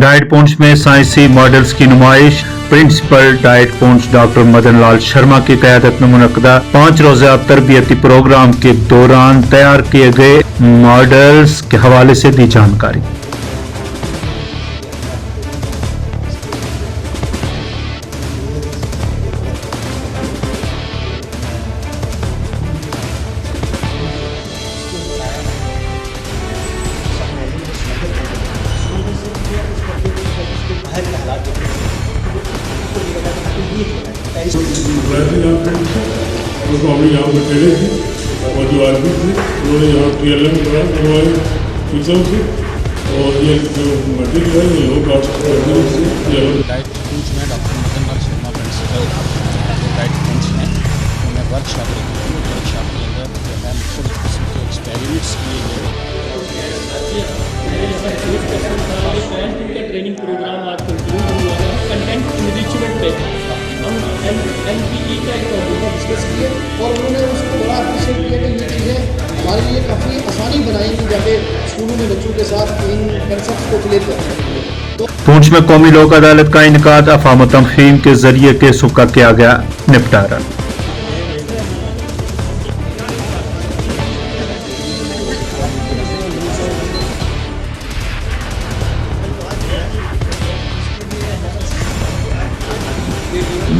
Diet पूंछ में साइंसी models की नुमाइश। प्रिंसिपल डाइट पूंछ डॉक्टर मदन लाल शर्मा की क़यादत में मुनक़दा 5 रोज़ा तरबियती प्रोग्राम के दौरान तैयार किए गए मॉडल्स के हवाले से दी जानकारी। उसको हमने यहाँ पर ठहरे थे और जो आदमी थे उन्होंने यहाँ TLM करा हमारे टीचर से और ये जो मटेरियल है ये लोग डाइट पूंछ में doctor Madan Lal Sharma principal diet पूंछ हैं। उन्होंने वर्कशॉप रखी थी। वर्कशॉप के अंदर जो है मुख्तलिफ किस्म के एक्सपेरिमेंट्स किए गए। ट्रेनिंग प्रोग्राम आज कंटिन्यू हुआ है। कंटेंट इनरिचमेंट पे हम MPE का एक टॉपिक डिस्कस किए और उन्होंने उसको बड़ा अप्रिशिएट किया कि ये चीज़ें हमारे लिए काफ़ी आसानी बनाएंगी जाके स्कूलों में बच्चों के साथ इन कंसेप्ट को क्लियर करने के लिए। पूंछ में कौमी लोक अदालत का इनकाद। अफ़हाम तफ़हीम के जरिए केसों का किया गया निपटारा।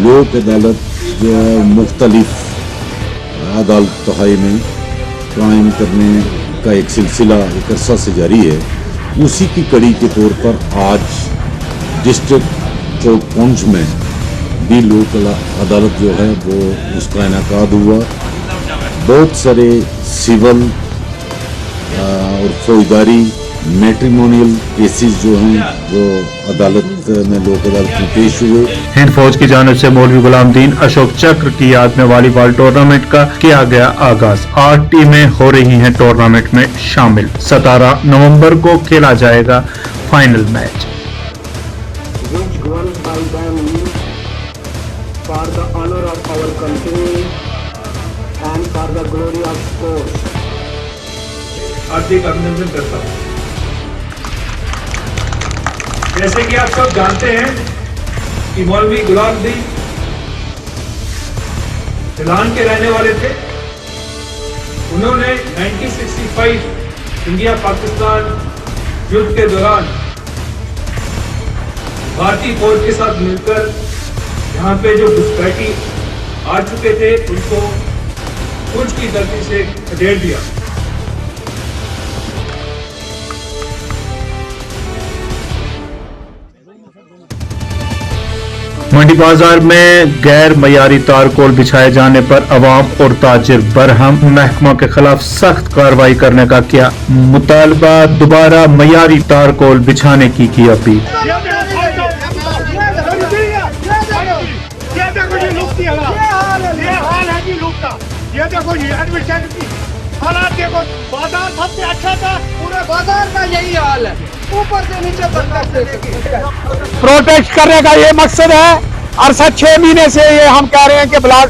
लोक अदालत जो है मुख्तलिफ अदालतों में कायम करने का एक सिलसिला एक अरसा से जारी है। उसी की कड़ी के तौर पर आज डिस्ट्रिक्ट कोर्ट पूंछ में भी लोक अदालत जो है वो उसका इनेकाद हुआ। बहुत सारे सिविल और फौजदारी मैट्रिमोनियल केसेस जो हैं वो अदालत में लोक अदालत में पेश हुए। हिंद फौज की जानिब से मौलवी गुलाम दीन अशोक चक्र की याद में वॉलीबॉल टूर्नामेंट का किया गया आगाज। 8 टीमें हो रही हैं टूर्नामेंट में शामिल। 17 नवंबर को खेला जाएगा फाइनल मैच। हार्दिक अभिनंदन करता हूँ। जैसे कि आप सब जानते हैं कि मौलवी गुलाम दीन सिलान के रहने वाले थे। उन्होंने 1965 इंडिया पाकिस्तान युद्ध के दौरान भारतीय फौज के साथ मिलकर यहाँ पे जो घुसपैठी आ चुके थे उनको पूंछ की धरती से खदेड़ दिया। मंडी बाजार में गैर मयारी तारकोल बिछाए जाने पर अवाम और ताजिर बरहम। महकमा के खिलाफ सख्त कार्रवाई करने का किया मुतालबा। दोबारा मयारी तारकोल बिछाने की अपील। ये देखो ये एडमिशन की हालात देखो। बाजार सबसे अच्छा था, पूरे बाजार का यही हाल है। ऊपर से नीचे प्रोटेस्ट करने का ये मकसद है। अरसा 6 महीने से ये हम कह रहे हैं कि ब्लॉक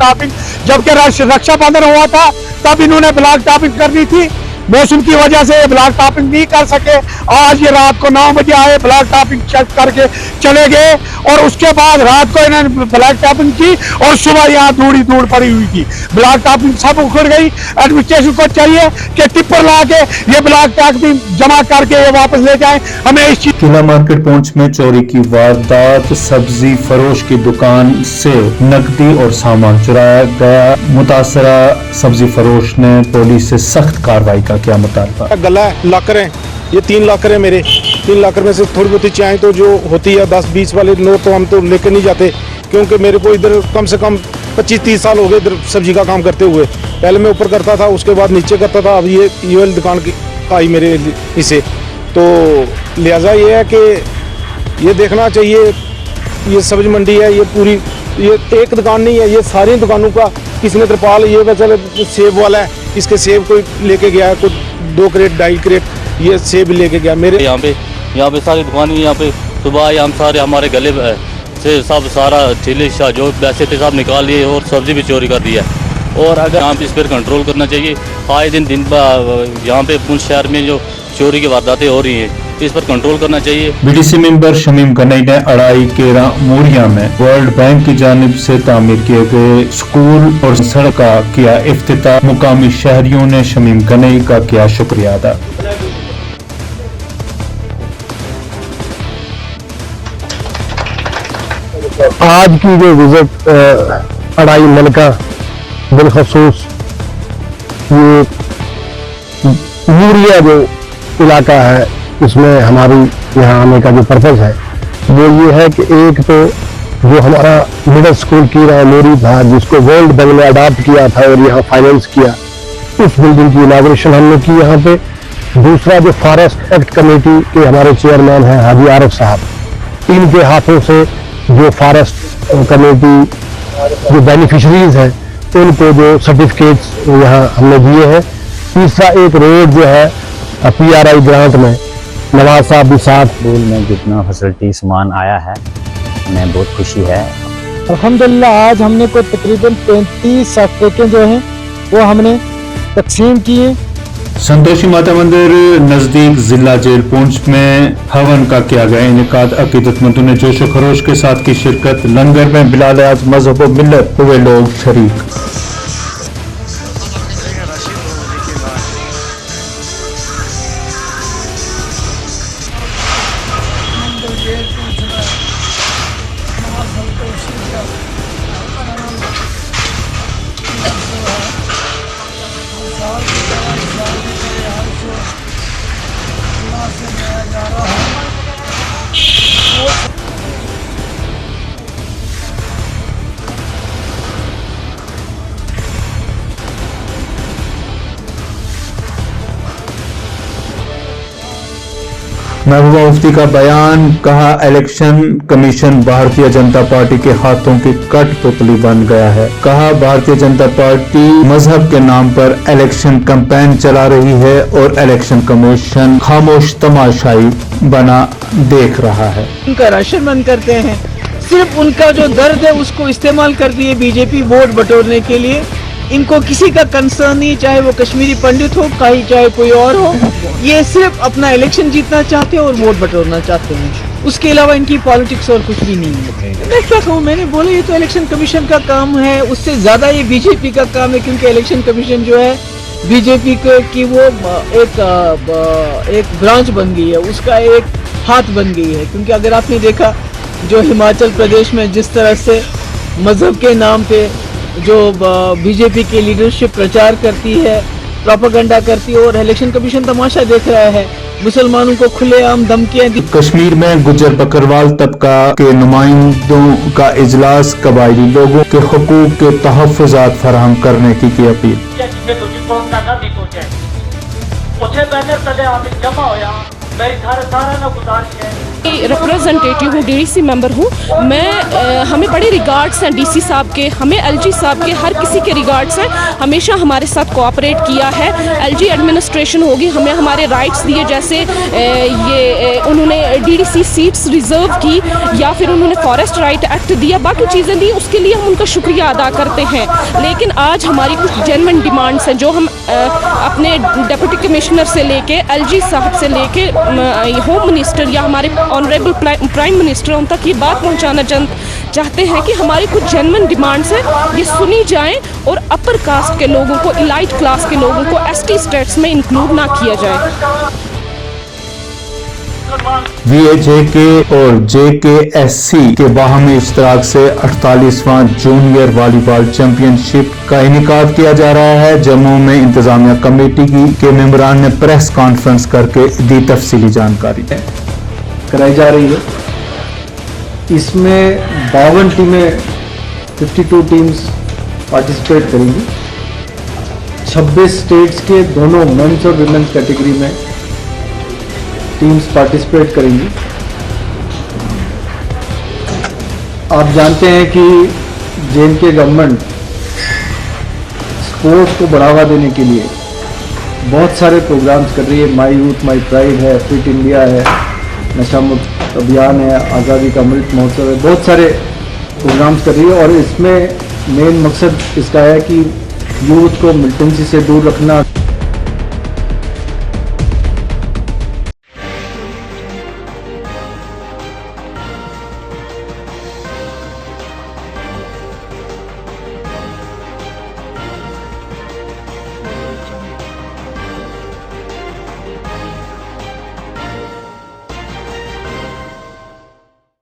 टॉपिंग जबकि रक्षाबंधन हुआ था तब इन्होंने ब्लॉक टॉपिंग करनी थी। मौसम की वजह से ये ब्लॉक टॉपिंग नहीं कर सके। आज ये रात को 9 बजे आए, ब्लॉक टॉपिंग चेक करके चले गए और उसके बाद रात को इन्होंने ब्लॉक टॉपिंग की और सुबह यहाँ धूड़ पड़ी हुई थी। ब्लॉक टॉपिंग सब उखड़ गई। एडमिनिस्ट्रेशन को चाहिए कि टिप्पर ला के ये ब्लॉक टॉपिंग जमा करके ये वापस ले जाए। हमें इस चीज। किला मार्केट पूंछ में चोरी की वारदात। सब्जी फरोश की दुकान से नकदी और सामान चुराया गया। मुतासरा सब्जी फरोश ने पुलिस से सख्त कार्रवाई का किया मुतालबा। गला लॉकर है, ये 3 लॉकर है मेरे। 3 लॉकर में से थोड़ी बहुत चाय तो जो होती है 10-20 वाले नोट तो हम तो लेकर नहीं जाते, क्योंकि मेरे को इधर कम से कम 25-30 साल हो गए इधर सब्जी का काम करते हुए। पहले मैं ऊपर करता था, उसके बाद नीचे करता था। अब ये वाली दुकान की आई मेरे इसे, तो लिहाजा ये है कि ये देखना चाहिए। ये सब्जी मंडी है, ये पूरी ये एक दुकान नहीं है, ये सारी दुकानों का किसी ने त्रिपाल। ये वैसे सेब वाला है, इसके सेब कोई लेके गया है, कुछ 2 क्रेट 2.5 क्रेट ये सेब लेके गया। मेरे यहाँ पे सारी दुकान यहाँ पे सुबह हम सारे हमारे गले से सब सारा ठेले जो पैसे थे सब निकाल लिए और सब्जी भी चोरी कर दिया। और अगर यहाँ पे इस पर कंट्रोल करना चाहिए। आए दिन यहाँ पे पूंछ शहर में जो चोरी की वारदातें हो रही हैं तो इस पर कंट्रोल करना चाहिए। बीडीसी मेंबर शमीम गनई ने अड़ाई केरा मोरिया में वर्ल्ड बैंक की जानिब से तामीर किए गए स्कूल और सड़क का किया इफ्तिताह। मुकामी शहरियों ने शमीम गनई का किया शुक्रिया अदा। आज की जो विजिट अड़ाई मलका बिलखसूस ये मूरिया जो इलाका है इसमें हमारी यहाँ आने का जो पर्पज़ है वो ये है कि एक तो जो हमारा मिडिल स्कूल की मेमोरी था जिसको वर्ल्ड बैंक ने अडॉप्ट किया था और यहाँ फाइनेंस किया, उस बिल्डिंग की इनाग्रेशन हमने की यहाँ पे। दूसरा जो फॉरेस्ट एक्ट कमेटी के हमारे चेयरमैन हैं हाजी आरिफ साहब, इनके हाथों से जो फॉरेस्ट कमेटी जो बेनिफिशरीज हैं उनको जो सर्टिफिकेट्स यहाँ हमने दिए हैं। तीसरा एक रोड जो है PRI ग्रांट में नवाज साहब भी साथ। स्कूल में जितना फैसिलिटी सामान आया है हमें बहुत खुशी है। अल्हम्दुलिल्लाह आज हमने को तकरीबन 35 सर्टिफिकेट जो हैं वो हमने तकसीम किए। संतोषी माता मंदिर नजदीक जिला जेल पुंछ में हवन का किया गया इनेकाद। अकीदतमंदों ने जोशो खरोश के साथ की शिरकत। लंगर में बिलाल आज मजहब व मिल्लत हुए लोग शरीक। महबूबा मुफ्ती का बयान, कहा election commission Bharatiya Janata party के हाथों की कठपुतली बन गया है। कहा भारतीय जनता पार्टी मजहब के नाम पर इलेक्शन कैंपेन चला रही है और इलेक्शन कमीशन खामोश तमाशाई बना देख रहा है। उनका राशन बंद करते हैं, सिर्फ उनका जो दर्द है उसको इस्तेमाल कर दिए बीजेपी वोट बटोरने के लिए। इनको किसी का कंसर्न नहीं, चाहे वो कश्मीरी पंडित हो चाहे कोई और हो, ये सिर्फ अपना इलेक्शन जीतना चाहते हैं और वोट बटोरना चाहते हैं। उसके अलावा इनकी पॉलिटिक्स और कुछ भी नहीं है। मैं क्या कहूँ, मैंने बोला ये तो इलेक्शन कमीशन का काम है, उससे ज्यादा ये बीजेपी का काम है, क्योंकि इलेक्शन कमीशन जो है बीजेपी की वो एक ब्रांच बन गई है, उसका एक हाथ बन गई है। क्योंकि अगर आपने देखा जो हिमाचल प्रदेश में जिस तरह से मजहब के नाम पे जो बीजेपी की लीडरशिप प्रचार करती है, प्रोपेगेंडा करती है, और इलेक्शन कमीशन तमाशा देख रहा है, मुसलमानों को खुलेआम धमकियां दी। कश्मीर में गुज्जर बकरवाल तबका के नुमाइंदों का इजलास, कबायली लोगों के हुकूक के तहफ़्फ़ुज़ात फराहम करने की अपील। रिप्रेजेंटेटिव हूँ, DDC मेंबर हूँ मैं। हमें बड़े रिगार्ड्स हैं DC साहब के, हमें LG साहब के, हर किसी के रिगार्ड्स हैं। हमेशा हमारे साथ कोऑपरेट किया है। LG एडमिनिस्ट्रेशन होगी, हमें हमारे राइट्स दिए, जैसे ये उन्होंने DDC सीट्स रिजर्व की या फिर उन्होंने फॉरेस्ट राइट एक्ट दिया, बाकी चीज़ें दी, उसके लिए हम उनका शुक्रिया अदा करते हैं। लेकिन आज हमारी कुछ जेन्युइन डिमांड्स हैं जो हम अपने डिप्टी कमिश्नर से लेके LG साहब से लेके होम मिनिस्टर या हमारे ऑनरेबल प्राइम मिनिस्टर उन तक ये बात पहुंचाना चाहते हैं कि हमारी कुछ जेन्युइन डिमांड्स हैं, ये सुनी जाएं और अपर कास्ट के लोगों को, इलाइट क्लास के लोगों को ST स्टेट्स में इंक्लूड ना किया जाए। VAJK और JKSC के बाहमी इश्तराक से 48वां जूनियर वॉलीबॉल चैंपियनशिप का इनेकाद किया जा रहा है। जम्मू में इंतजामिया कमेटी के मेंबरान ने प्रेस कॉन्फ्रेंस करके दी तफसीली जानकारी कराई जा रही है। इसमें 52 टीमें 52 टीम्स पार्टिसिपेट करेंगी। 26 स्टेट्स के दोनों मेंस और विमेंस कैटेगरी में टीम्स पार्टिसिपेट करेंगी। आप जानते हैं कि JNK गवर्नमेंट स्पोर्ट्स को बढ़ावा देने के लिए बहुत सारे प्रोग्राम्स कर रही है। माई यूथ माई प्राइड है, फिट इंडिया है, नशा मुक्त अभियान है, आज़ादी का अमृत महोत्सव है, बहुत सारे प्रोग्राम्स कर रही है। और इसमें मेन मकसद इसका है कि यूथ को मिलिटेंसी से दूर रखना,